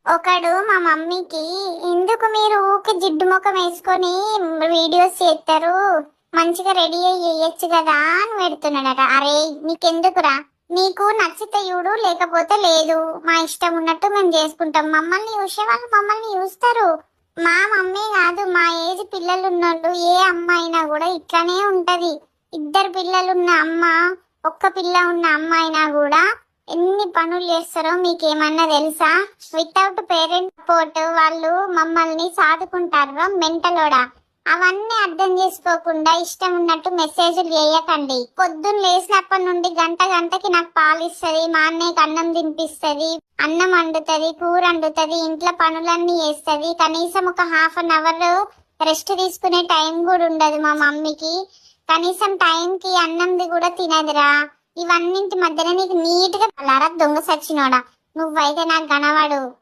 ఒకడు మా మమ్మీకి ఎందుకు మీరు ఊకే జిడ్డు ముఖం వేసుకొని వీడియోస్ చేస్తారు, మంచిగా రెడీ అయ్యి చేయొచ్చు కదా అని పెడుతున్నాడట. అరే నీకెందుకురా, నీకు నచ్చితే చూడు లేకపోతే లేదు, మా ఇష్టం ఉన్నట్టు మేము చేసుకుంటాం. మమ్మల్ని చూసే వాళ్ళు మమ్మల్ని చూస్తారు. మా మమ్మీ కాదు, మా ఏజ్ పిల్లలు ఉన్నోళ్ళు ఏ అమ్మ అయినా కూడా ఇట్లానే ఉంటది. ఇద్దరు పిల్లలున్న అమ్మ, ఒక్క పిల్ల ఉన్న అమ్మ అయినా కూడా ఎన్ని పనులు చేస్తారో మీకేమన్నా తెలుసా? వితౌట్ పేరెంట్ సపోర్ట్ వాళ్ళు మమ్మల్ని సాదుకుంటారు మెంటలోడా. అవన్నీ అర్థం చేసుకోకుండా ఇష్టం ఉన్నట్టు మెసేజ్లు చేయకండి. పొద్దున్న లేచినప్పటి నుండి గంట గంటకి నాకు పాలు ఇస్తుంది, మా అన్నయ్యకి అన్నం తినిపిస్తుంది, అన్నం వండుతుంది, కూర వండుతుంది, ఇంట్లో పనులన్నీ చేస్తుంది. కనీసం ఒక ½ అవర్ రెస్ట్ తీసుకునే టైం కూడా ఉండదు మా మమ్మీకి. కనీసం టైంకి అన్నంది కూడా తినదురా. ఇవన్నింటి మధ్యన నీకు నీట్ గా అలారా దొంగ సచ్చినోడా, నువ్వైతే నాకు కనవాడు.